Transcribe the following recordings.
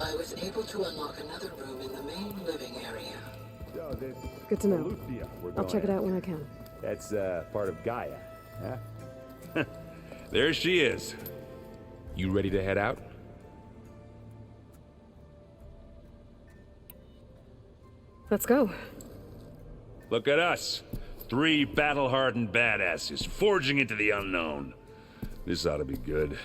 I was able to unlock another room in the main living area. So this Good to know. Lucia we're I'll going check it out after. when I can. That's part of GAIA, huh? There she is. You ready to head out? Let's go. Look at us. 3 battle-hardened badasses forging into the unknown. This ought to be good.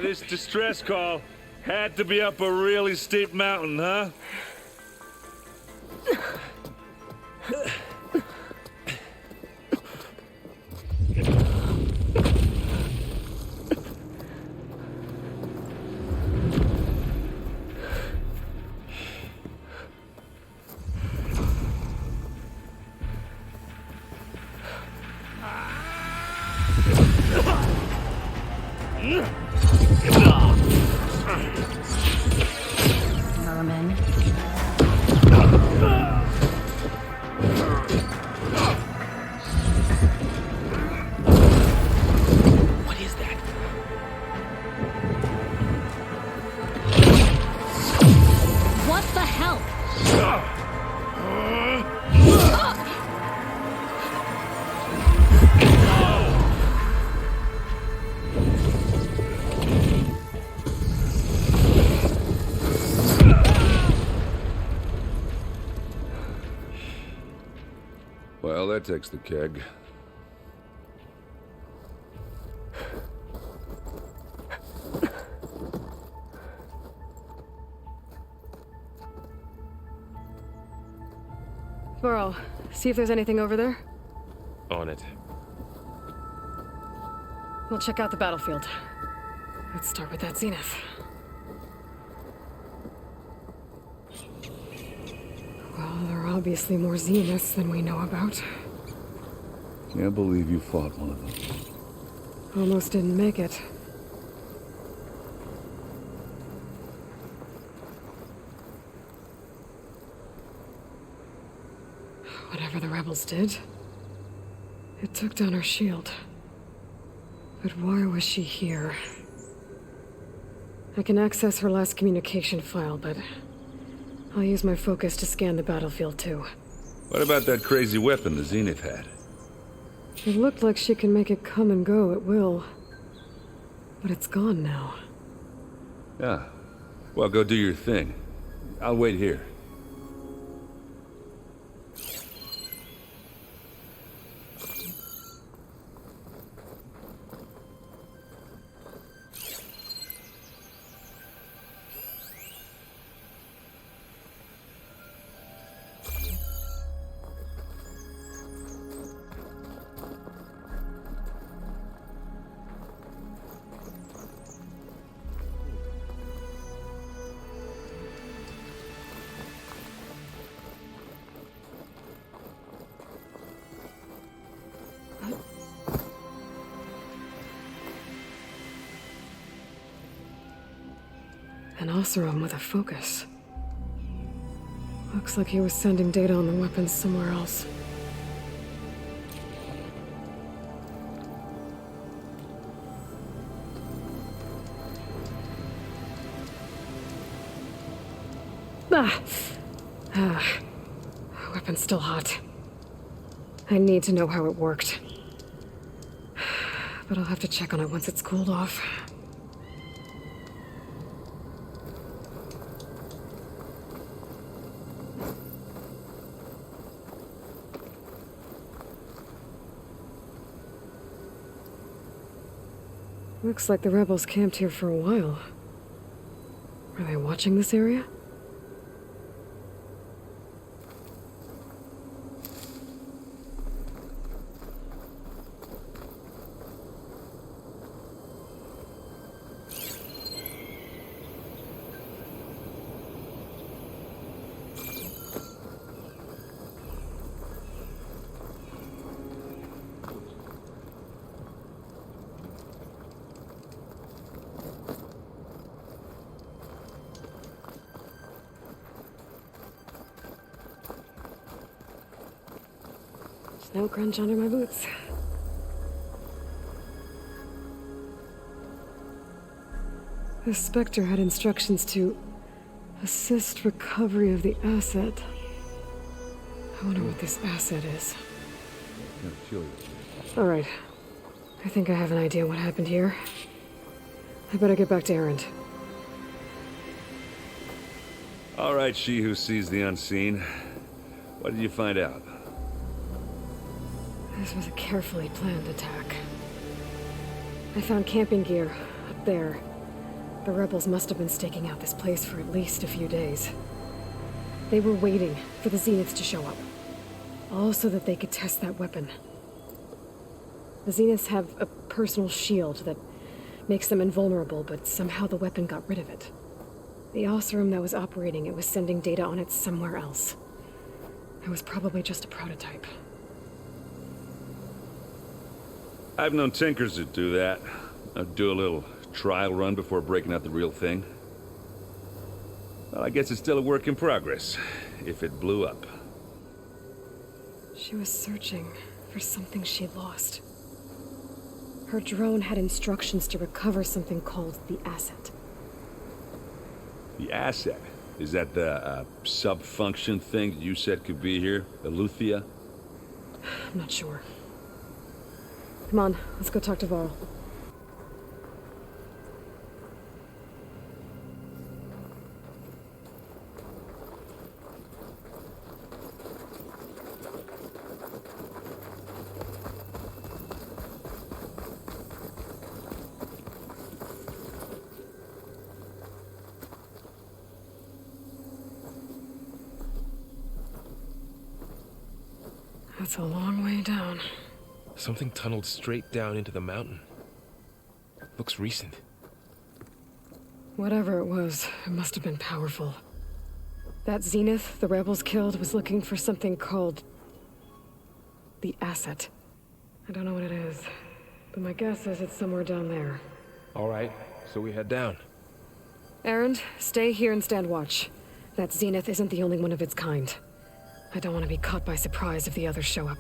This distress call had to be up a really steep mountain, huh? Vermin. What is that? What the hell? Well, that takes the keg. Varl, see if there's anything over there. On it. We'll check out the battlefield. Let's start with that zenith. Well, there are obviously more zeniths than we know about. Can't believe you fought one of them. Almost didn't make it. Whatever the rebels did, it took down her shield. But why was she here? I can access her last communication file, but I'll use my focus to scan the battlefield too. What about that crazy weapon the Zenith had? It looked like she can make it come and go at will. But it's gone now. Yeah. Well, go do your thing. I'll wait here. An Oseram with a focus. Looks like he was sending data on the weapons somewhere else. Weapon's still hot. I need to know how it worked. But I'll have to check on it once it's cooled off. Looks like the rebels camped here for a while. Are they watching this area? No crunch under my boots. The Spectre had instructions to assist recovery of the asset. I wonder what this asset is. Alright. I think I have an idea what happened here. I better get back to Erend. All right, she who sees the unseen. What did you find out? This was a carefully planned attack. I found camping gear up there. The rebels must have been staking out this place for at least a few days. They were waiting for the Zeniths to show up. All so that they could test that weapon. The Zeniths have a personal shield that makes them invulnerable, but somehow the weapon got rid of it. The Osserum that was operating it was sending data on it somewhere else. It was probably just a prototype. I've known tinkers that do that. I'd do a little trial run before breaking out the real thing. Well, I guess it's still a work in progress, if it blew up. She was searching for something she lost. Her drone had instructions to recover something called the asset. The asset? Is that the sub-function thing you said could be here? Eleuthia? I'm not sure. Come on, let's go talk to Varl. That's a long way down. Something tunneled straight down into the mountain. Looks recent. Whatever it was, it must have been powerful. That Zenith the rebels killed was looking for something called the asset. I don't know what it is, but my guess is it's somewhere down there. All right, so we head down. Erend, stay here and stand watch. That Zenith isn't the only one of its kind. I don't want to be caught by surprise if the others show up.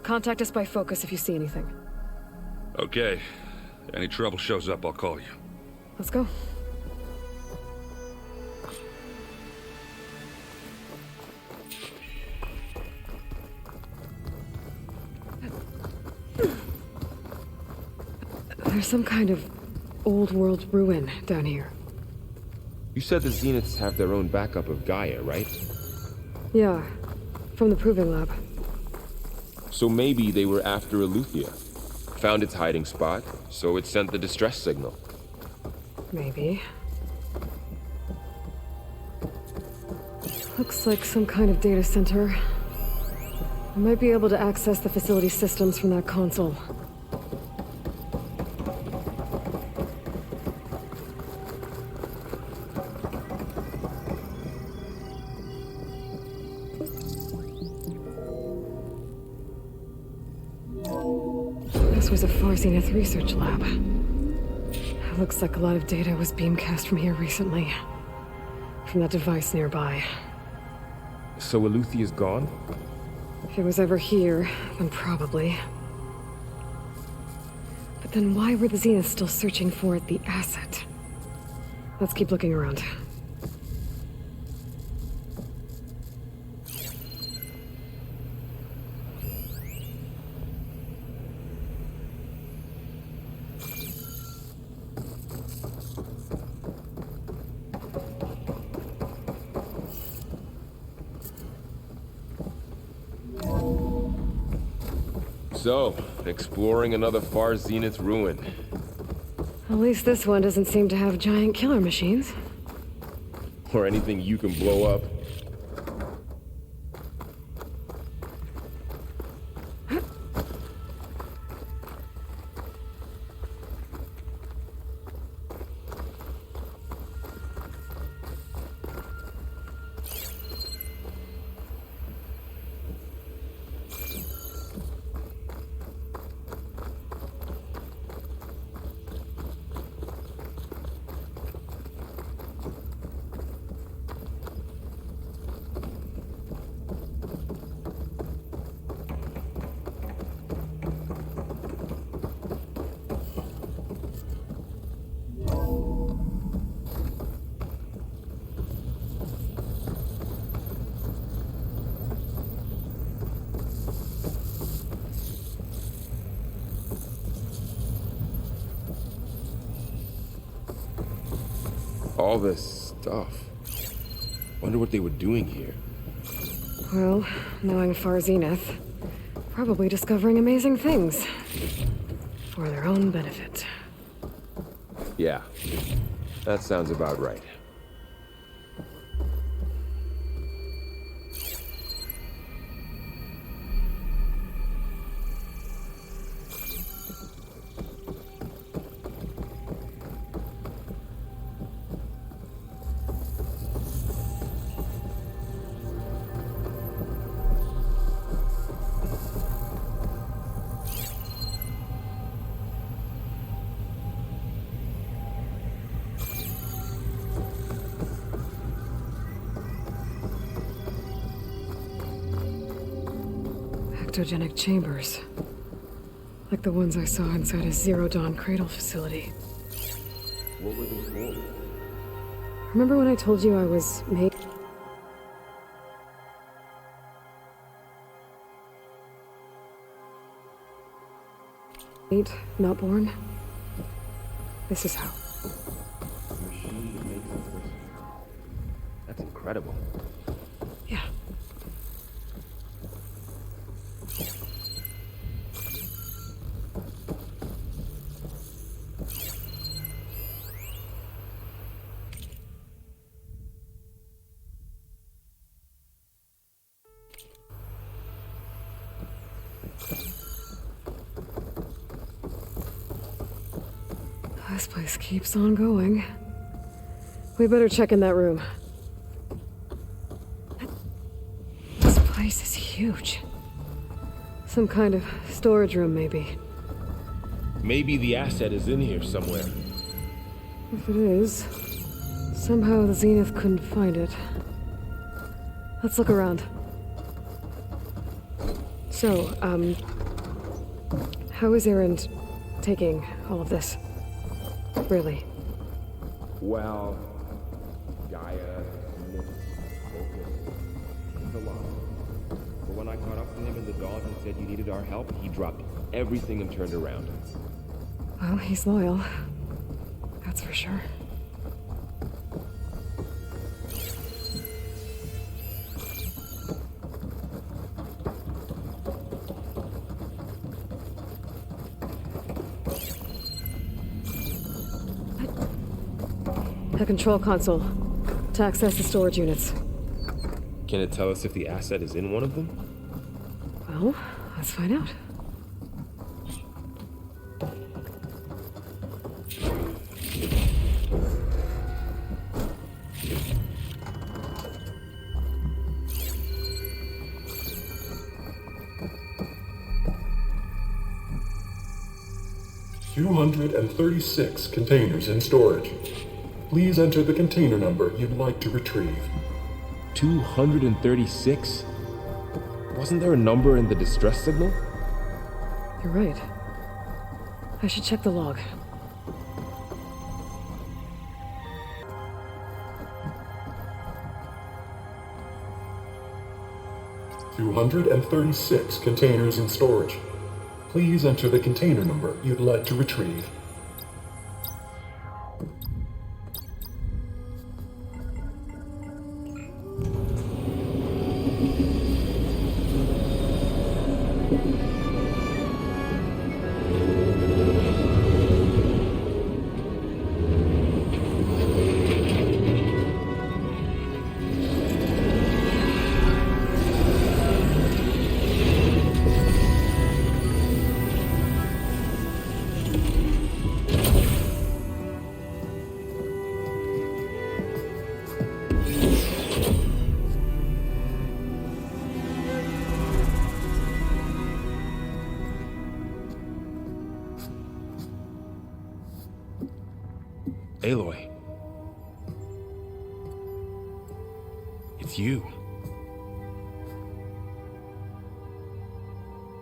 Contact us by focus if you see anything. Okay. Any trouble shows up, I'll call you. Let's go. There's some kind of old world ruin down here. You said the Zeniths have their own backup of Gaia, right? Yeah, from the Proving Lab. So maybe they were after Eleuthia. Found its hiding spot, so it sent the distress signal. Maybe. Looks like some kind of data center. I might be able to access the facility systems from that console. This was a Far Zenith research lab. It looks like a lot of data was beamcast from here recently. From that device nearby. So Eleuthia's gone? If it was ever here, then probably. But then why were the Zeniths still searching for the asset? Let's keep looking around. So, exploring another Far Zenith ruin. At least this one doesn't seem to have giant killer machines. Or anything you can blow up. All this stuff. Wonder what they were doing here. Well, knowing Far Zenith, probably discovering amazing things. For their own benefit. Yeah, that sounds about right. Ectogenic chambers. Like the ones I saw inside a Zero Dawn cradle facility. What were they for? Remember when I told you I was made? Not born? This is how. The machine that makes us listen. That's incredible. Yeah. This place keeps on going. We better check in that room. This place is huge. Some kind of storage room, maybe. Maybe the asset is in here somewhere. If it is, somehow the Zenith couldn't find it. Let's look around. So, how is Erend taking all of this? Really? Well, GAIA, myths, focus. It's a lot. But when I caught up to him in the dawn and said you needed our help, he dropped everything and turned around. Well, he's loyal. That's for sure. The control console. To access the storage units. Can it tell us if the asset is in one of them? Well, let's find out. $236 containers in storage. Please enter the container number you'd like to retrieve. 236? Wasn't there a number in the distress signal? You're right. I should check the log. $236 containers in storage. Please enter the container number you'd like to retrieve. Aloy. It's you.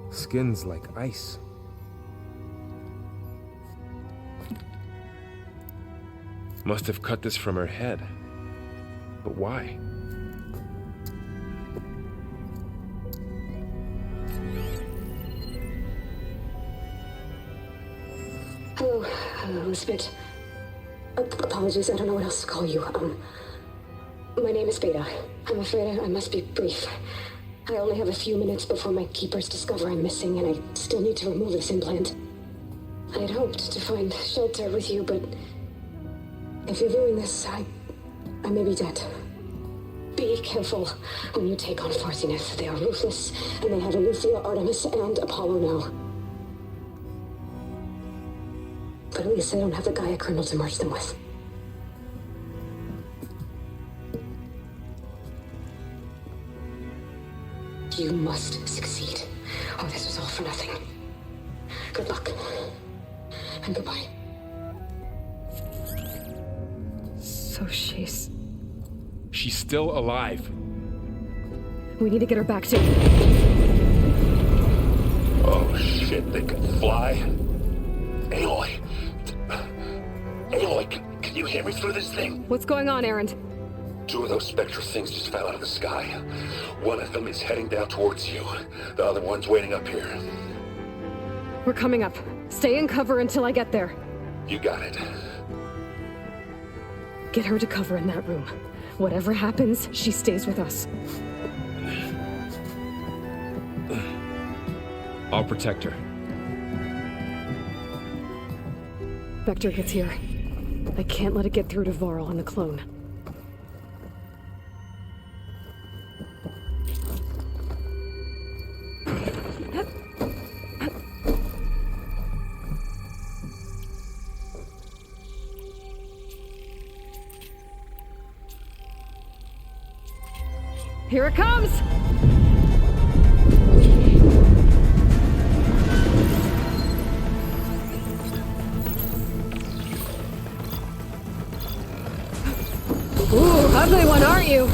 Skin's like ice. Must have cut this from her head. But why? Hello, Miss Bit. Apologies, I don't know what else to call you. My name is Beta. I'm afraid I must be brief. I only have a few minutes before my keepers discover I'm missing, and I still need to remove this implant. I had hoped to find shelter with you, but if you're viewing this, I may be dead. Be careful when you take on Farsineth. They are ruthless, and they have Aletheia, Artemis, and Apollo now. But at least I don't have the GAIA kernel to merge them with. You must succeed, or this was all for nothing. Good luck, and goodbye. So she's still alive. We need to get her back to... Oh shit, they can fly? Aloy! Aloy, can you hear me through this thing? What's going on, Erend? 2 of those spectral things just fell out of the sky. One of them is heading down towards you. The other one's waiting up here. We're coming up. Stay in cover until I get there. You got it. Get her to cover in that room. Whatever happens, she stays with us. I'll protect her. Vector gets here. I can't let it get through to Varl and the clone. Here it comes! Ooh, ugly one, aren't you?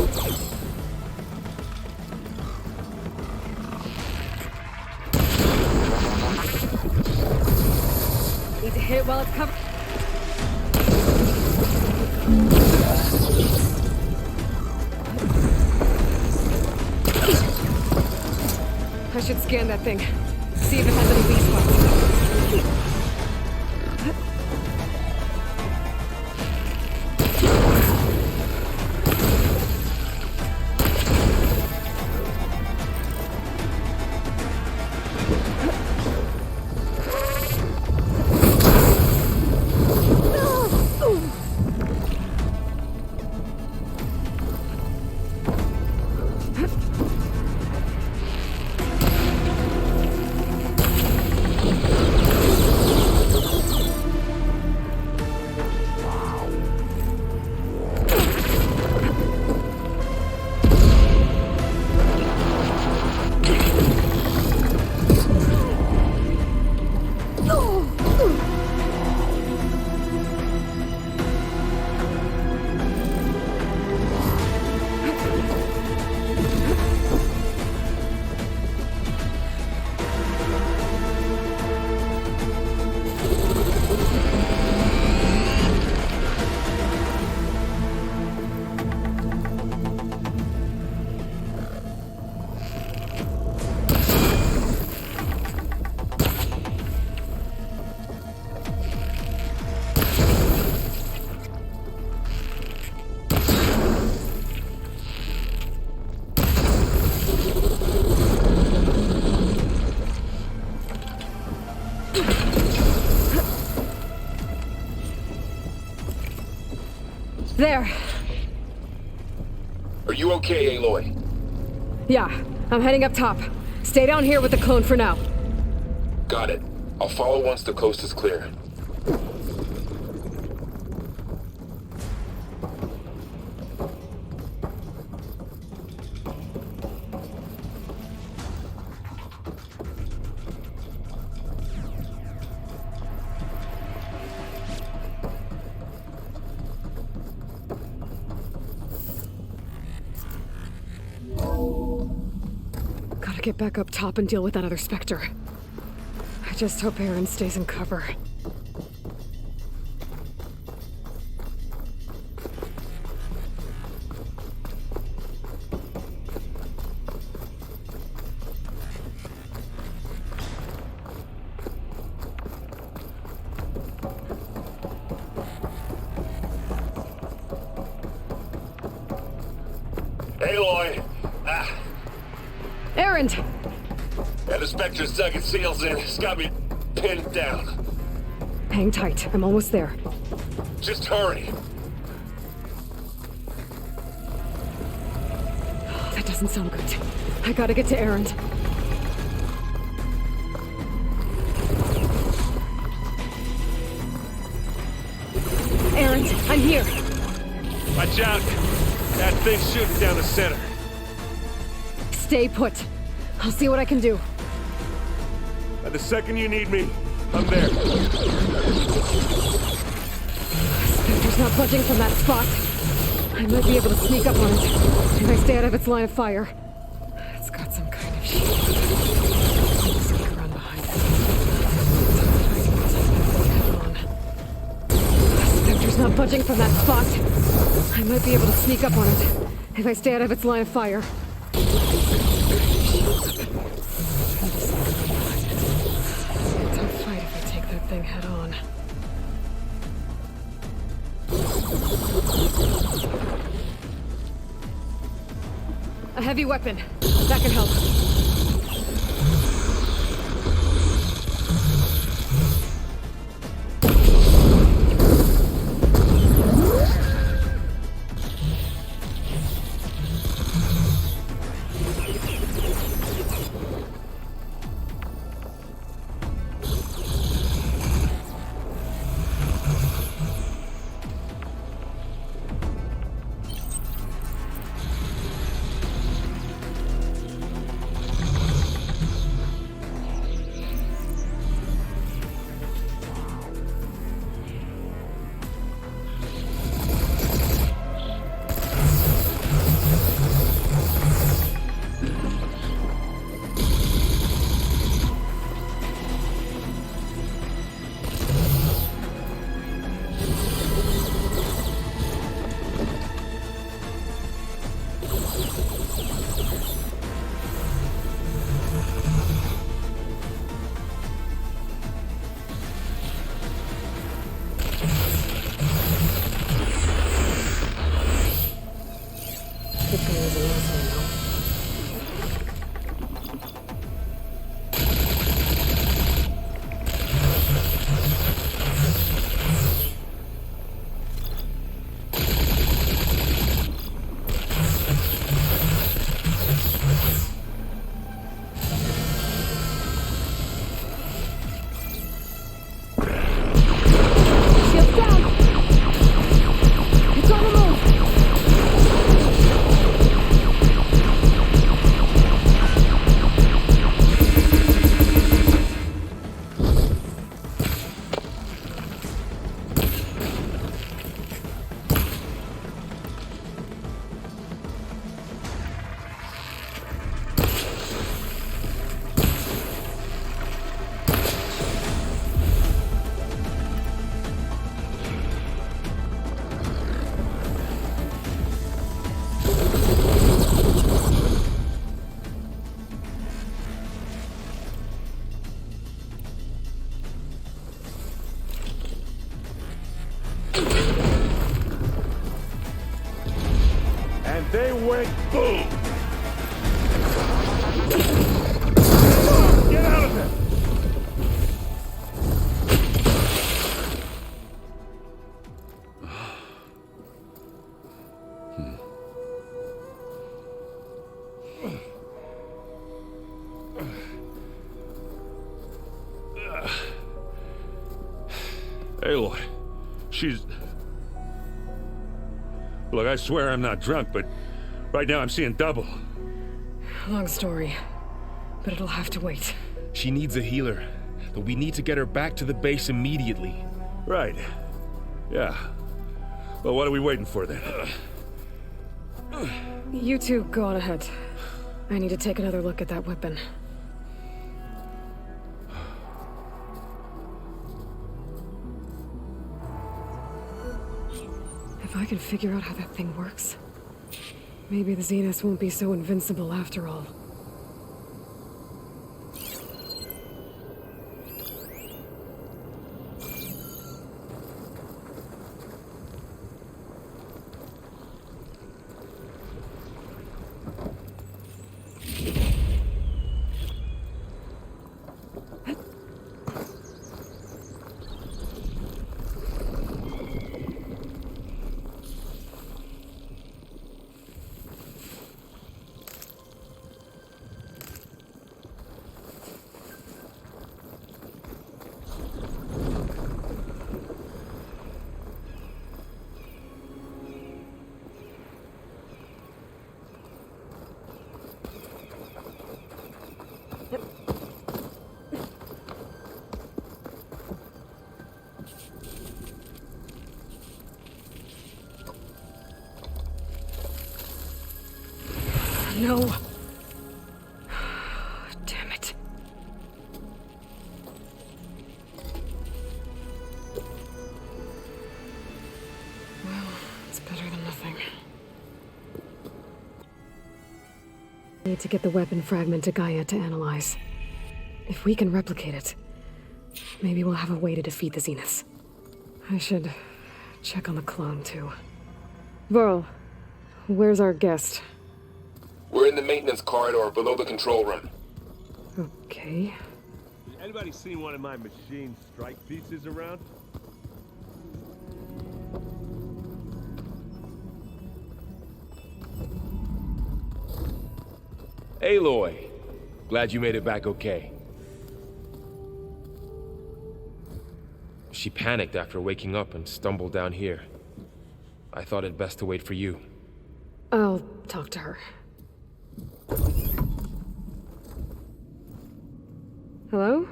Need to hit it while it's covered. I should scan that thing. See if it has any weak spots. There. Are you okay, Aloy? Yeah, I'm heading up top. Stay down here with the clone for now. Got it. I'll follow once the coast is clear. Gotta get back up top and deal with that other Spectre. I just hope Erend stays in cover. Aloy! Erend! Yeah, the Spectre's dug its seals in. It's got me pinned down. Hang tight. I'm almost there. Just hurry. That doesn't sound good. I gotta get to Erend. Erend, I'm here. Watch out! That thing's shooting down the center. Stay put. I'll see what I can do. At the second you need me, I'm there. Spectre's not budging from that spot. I might be able to sneak up on it if I stay out of its line of fire. It's got some kind of shield. Sneak around behind it. Spectre's not budging from that spot. I might be able to sneak up on it if I stay out of its line of fire. Tough fight if I take that thing head on. A heavy weapon. That can help. They went boom! Get out of there! Aloy, she's... Look, I swear I'm not drunk, but right now I'm seeing double. Long story, but it'll have to wait. She needs a healer, but we need to get her back to the base immediately. Right. Yeah. Well, what are we waiting for then? You two go on ahead. I need to take another look at that weapon. If I can figure out how that thing works, maybe the Zeniths won't be so invincible after all. no. Damn it. Well, it's better than nothing. Need to get the weapon fragment to GAIA to analyze. If we can replicate it, maybe we'll have a way to defeat the Zeniths. I should check on the clone, too. Varl, where's our guest? We're in the maintenance corridor below the control room. Okay. Anybody seen one of my machine strike pieces around? Aloy, glad you made it back okay. She panicked after waking up and stumbled down here. I thought it best to wait for you. I'll talk to her. Hello?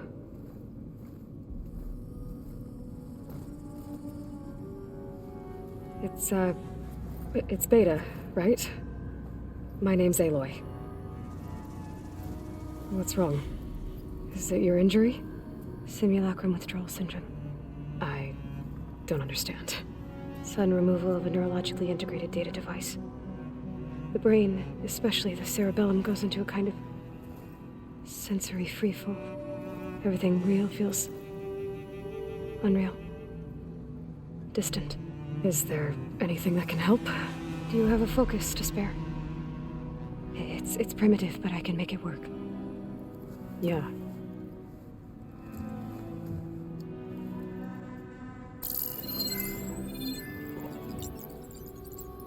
It's Beta, right? My name's Aloy. What's wrong? Is it your injury? Simulacrum withdrawal syndrome. I don't understand. Sudden removal of a neurologically integrated data device. The brain, especially the cerebellum, goes into a kind of sensory freefall. Everything real feels unreal. Distant. Is there anything that can help? Do you have a focus to spare? It's primitive, but I can make it work. Yeah.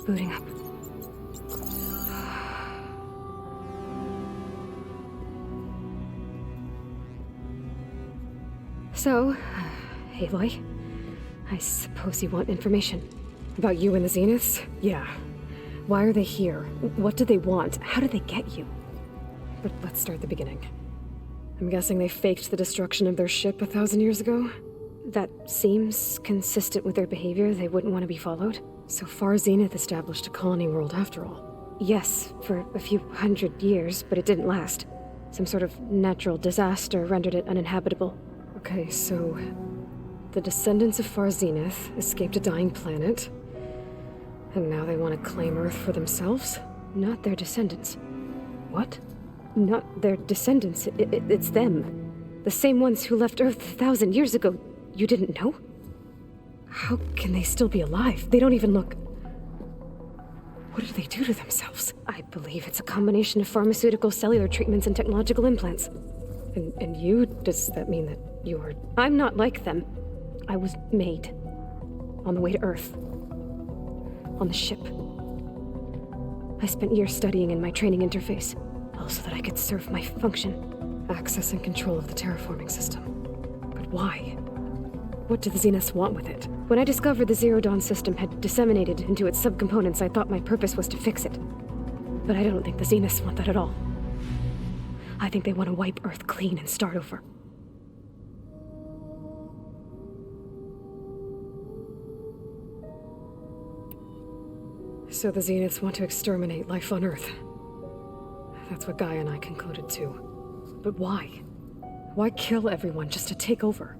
Booting up. So, Aloy, I suppose you want information. About you and the Zeniths? Yeah. Why are they here? What do they want? How did they get you? But let's start at the beginning. I'm guessing they faked the destruction of their ship 1,000 years ago? That seems consistent with their behavior. They wouldn't want to be followed. So far, Zenith established a colony world after all. Yes, for a few hundred years, but it didn't last. Some sort of natural disaster rendered it uninhabitable. Okay, so the descendants of Far Zenith escaped a dying planet, and now they want to claim Earth for themselves? Not their descendants. What? Not their descendants. It's them. The same ones who left Earth 1,000 years ago. You didn't know? How can they still be alive? They don't even look... What did they do to themselves? I believe it's a combination of pharmaceutical, cellular treatments, and technological implants. And you? Does that mean that you're... I'm not like them. I was made. On the way to Earth. On the ship. I spent years studying in my training interface, all so that I could serve my function. Access and control of the terraforming system. But why? What do the Zeniths want with it? When I discovered the Zero Dawn system had disseminated into its subcomponents, I thought my purpose was to fix it. But I don't think the Zeniths want that at all. I think they want to wipe Earth clean and start over. So the Zeniths want to exterminate life on Earth. That's what GAIA and I concluded too. But why? Why kill everyone just to take over?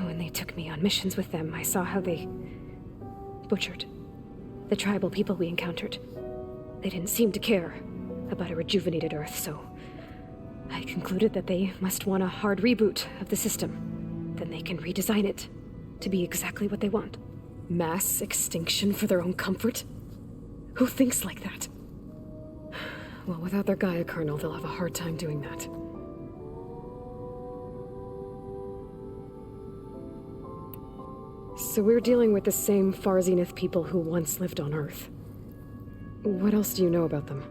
When they took me on missions with them, I saw how they butchered the tribal people we encountered. They didn't seem to care about a rejuvenated Earth, so I concluded that they must want a hard reboot of the system. Then they can redesign it to be exactly what they want. Mass extinction for their own comfort? Who thinks like that? Well, without their GAIA kernel, they'll have a hard time doing that. So we're dealing with the same Far Zenith people who once lived on Earth. What else do you know about them?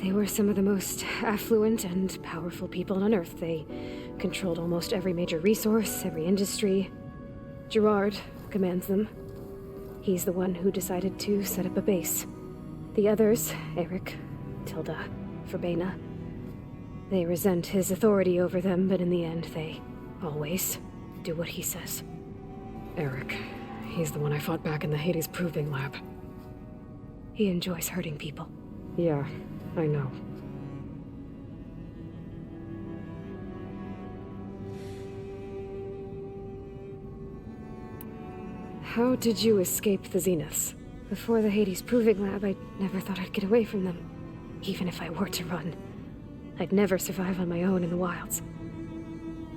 They were some of the most affluent and powerful people on Earth. They controlled almost every major resource, every industry. Gerard commands them. He's the one who decided to set up a base. The others, Eric, Tilda, Verbena, they resent his authority over them, but in the end, they always do what he says. Eric. He's the one I fought back in the Hades Proving Lab. He enjoys hurting people. Yeah, I know. How did you escape the Zeniths? Before the Hades Proving Lab, I never thought I'd get away from them. Even if I were to run. I'd never survive on my own in the wilds.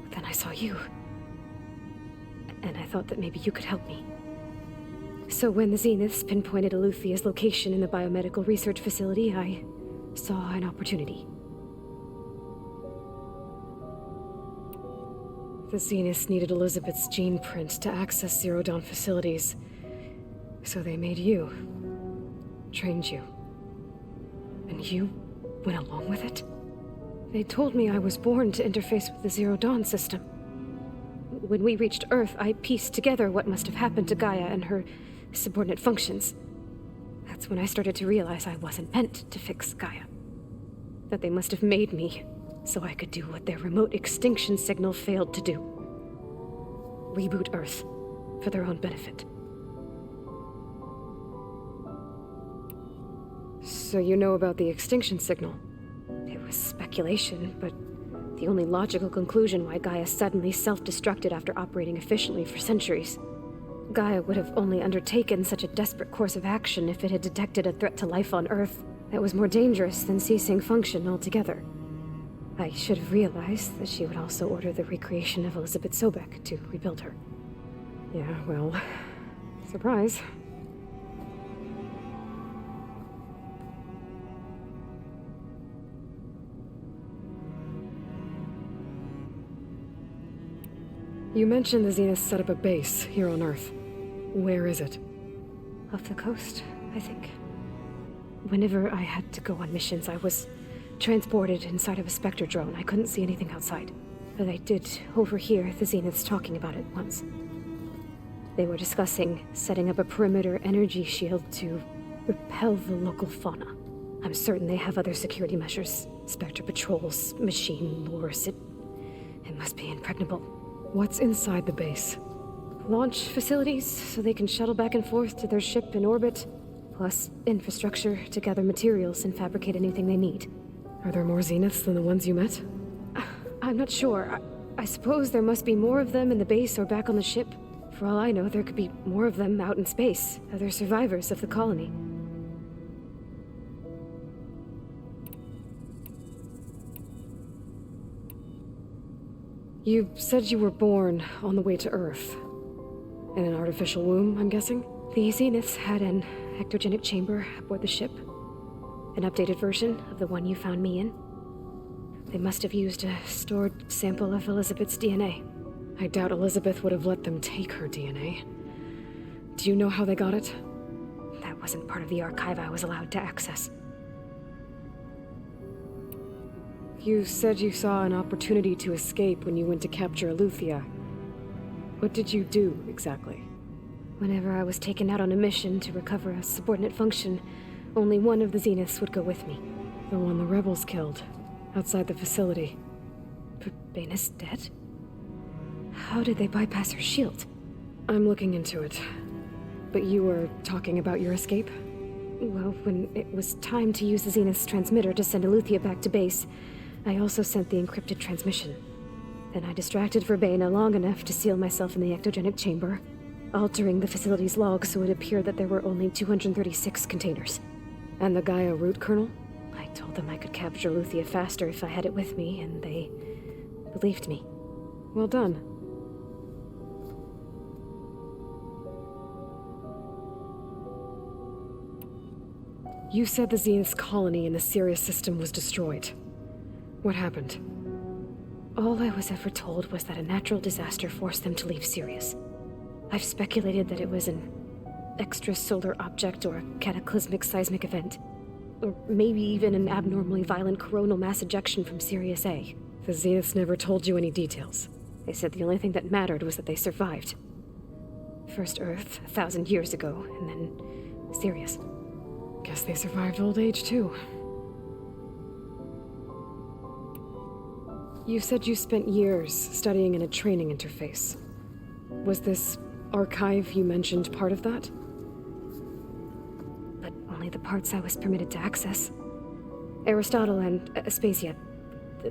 But then I saw you. And I thought that maybe you could help me. So when the Zeniths pinpointed Eluthia's location in the biomedical research facility, I saw an opportunity. The Zeniths needed Elizabeth's gene print to access Zero Dawn facilities. So they made you. Trained you. And you went along with it? They told me I was born to interface with the Zero Dawn system. When we reached Earth, I pieced together what must have happened to Gaia and her subordinate functions. That's when I started to realize I wasn't meant to fix Gaia. That they must have made me so I could do what their remote extinction signal failed to do. Reboot Earth for their own benefit. So you know about the extinction signal? It was speculation, but the only logical conclusion why Gaia suddenly self-destructed after operating efficiently for centuries. Gaia would have only undertaken such a desperate course of action if it had detected a threat to life on Earth that was more dangerous than ceasing function altogether. I should have realized that she would also order the recreation of Elizabeth Sobek to rebuild her. Yeah, well, surprise. You mentioned the Zeniths set up a base here on Earth. Where is it? Off the coast, I think. Whenever I had to go on missions, I was transported inside of a Spectre drone. I couldn't see anything outside. But I did overhear the Zeniths talking about it once. They were discussing setting up a perimeter energy shield to repel the local fauna. I'm certain they have other security measures. Spectre patrols, machine lures. It must be impregnable. What's inside the base? Launch facilities, so they can shuttle back and forth to their ship in orbit. Plus infrastructure to gather materials and fabricate anything they need. Are there more Zeniths than the ones you met? I'm not sure. I suppose there must be more of them in the base or back on the ship. For all I know, there could be more of them out in space, other survivors of the colony. You said you were born on the way to Earth. In an artificial womb, I'm guessing? The Zeniths had an ectogenic chamber aboard the ship. An updated version of the one you found me in. They must have used a stored sample of Elizabeth's DNA. I doubt Elizabeth would have let them take her DNA. Do you know how they got it? That wasn't part of the archive I was allowed to access. You said you saw an opportunity to escape when you went to capture Eluthia. What did you do, exactly? Whenever I was taken out on a mission to recover a subordinate function, only one of the Zeniths would go with me. The one the rebels killed, outside the facility. Baina's dead? How did they bypass her shield? I'm looking into it. But you were talking about your escape? Well, when it was time to use the Zenith's transmitter to send Eluthia back to base, I also sent the encrypted transmission. Then I distracted Verbaina long enough to seal myself in the ectogenic chamber, altering the facility's log so it appeared that there were only 236 containers. And the Gaia root kernel? I told them I could capture Eluthia faster if I had it with me, and they believed me. Well done. You said the Zenith's colony in the Sirius system was destroyed. What happened? All I was ever told was that a natural disaster forced them to leave Sirius. I've speculated that it was an extrasolar object or a cataclysmic seismic event. Or maybe even an abnormally violent coronal mass ejection from Sirius A. The Zeniths never told you any details. They said the only thing that mattered was that they survived. First Earth, 1,000 years ago, and then Sirius. Guess they survived old age, too. You said you spent years studying in a training interface. Was this archive you mentioned part of that? But only the parts I was permitted to access. Aristotle and Aspasia,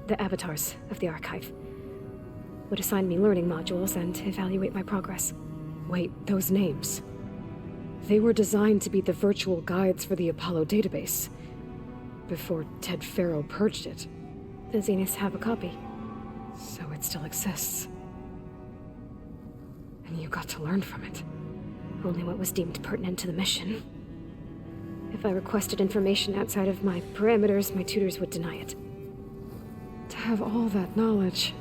the avatars of the archive, would assign me learning modules and evaluate my progress. Wait, those names. They were designed to be the virtual guides for the Apollo database, before Ted Faro purged it. The Zeniths have a copy. So it still exists. And you got to learn from it. Only what was deemed pertinent to the mission. If I requested information outside of my parameters, my tutors would deny it. To have all that knowledge,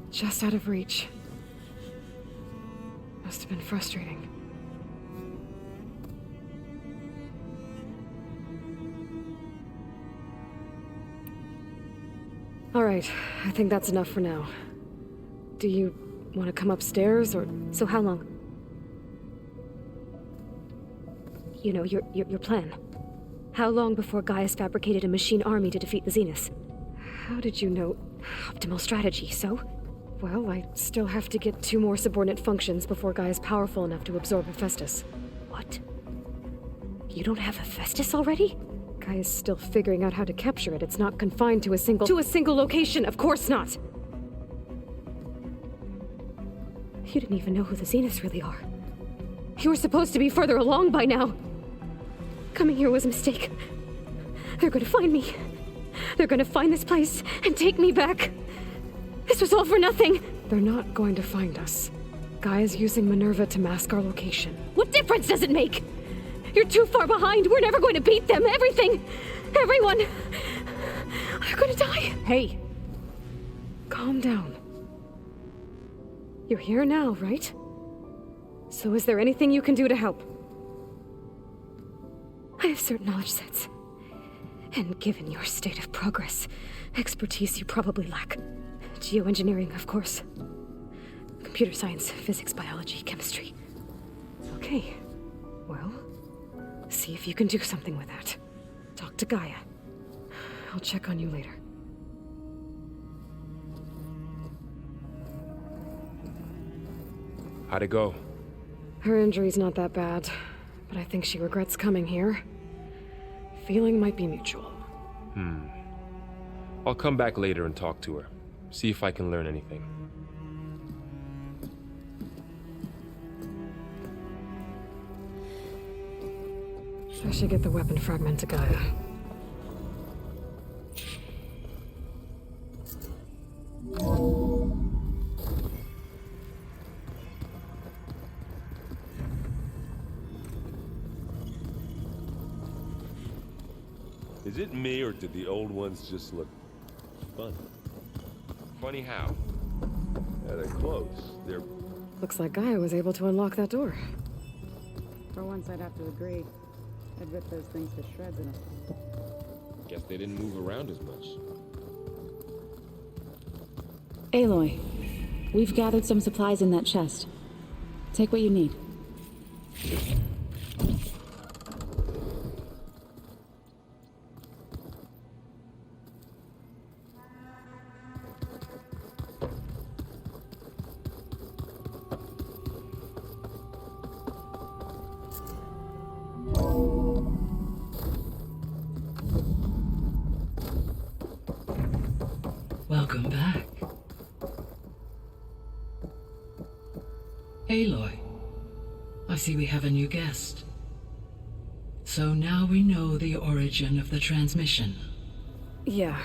just out of reach, must have been frustrating. All right, I think that's enough for now. Do you want to come upstairs, or... So how long? You know, your plan. How long before Gaia's fabricated a machine army to defeat the Zeniths? How did you know? Optimal strategy, so? Well, I still have to get 2 more subordinate functions before Gaia's powerful enough to absorb Hephaestus. What? You don't have Hephaestus already? Gaia's still figuring out how to capture it. It's not confined to a single... To a single location! Of course not! You didn't even know who the Zeniths really are. You were supposed to be further along by now! Coming here was a mistake. They're gonna find me. They're gonna find this place and take me back. This was all for nothing. They're not going to find us. Gaia's using Minerva to mask our location. What difference does it make? You're too far behind. We're never going to beat them. Everything. Everyone. They're gonna die. Hey. Calm down. You're here now, right? So is there anything you can do to help? I have certain knowledge sets. And given your state of progress, expertise you probably lack. Geoengineering, of course. Computer science, physics, biology, chemistry. Okay. Well, see if you can do something with that. Talk to Gaia. I'll check on you later. How'd it go? Her injury's not that bad, but I think she regrets coming here. Feeling might be mutual. I'll come back later and talk to her. See if I can learn anything. I should get the weapon fragment to Gaia. Is it me, or did the old ones just look fun? Funny how? Yeah, they're close. They're... Looks like Gaia was able to unlock that door. For once, I'd have to agree. I'd rip those things to shreds in a... Guess they didn't move around as much. Aloy, we've gathered some supplies in that chest. Take what you need. Welcome back. Aloy, I see we have a new guest. So now we know the origin of the transmission. Yeah.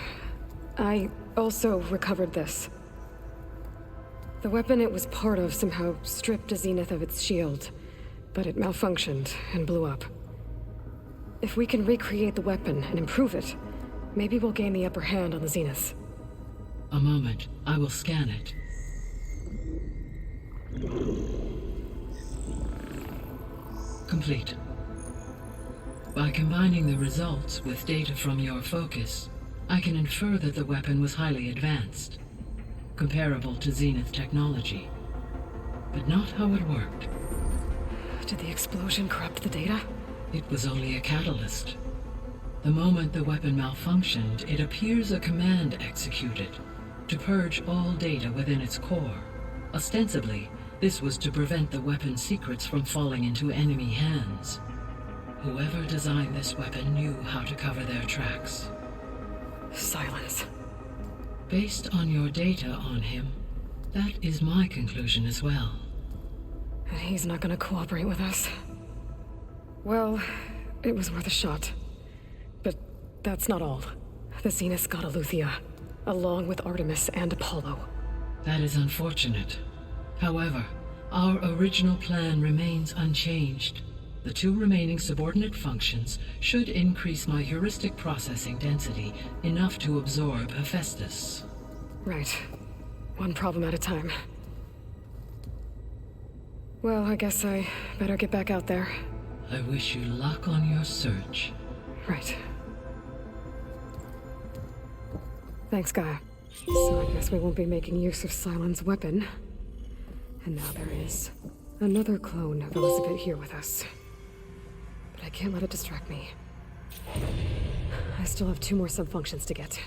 I also recovered this. The weapon it was part of somehow stripped a Zenith of its shield, but it malfunctioned and blew up. If we can recreate the weapon and improve it, maybe we'll gain the upper hand on the Zeniths. A moment, I will scan it. Complete. By combining the results with data from your focus, I can infer that the weapon was highly advanced, comparable to Zenith technology, but not how it worked. Did the explosion corrupt the data? It was only a catalyst. The moment the weapon malfunctioned, it appears a command executed to purge all data within its core. Ostensibly, this was to prevent the weapon's secrets from falling into enemy hands. Whoever designed this weapon knew how to cover their tracks. Sylens. Based on your data on him, that is my conclusion as well. And he's not gonna cooperate with us. Well, it was worth a shot. But that's not all. The Zenith's got Eleuthia, along with Artemis and Apollo. That is unfortunate. However, our original plan remains unchanged. The 2 remaining subordinate functions should increase my heuristic processing density enough to absorb Hephaestus. Right. One problem at a time. Well, I guess I better get back out there. I wish you luck on your search. Right. Thanks, Gaia. So I guess we won't be making use of Sylens' weapon. And now there is another clone of Elizabeth here with us. But I can't let it distract me. I still have 2 more sub-functions to get.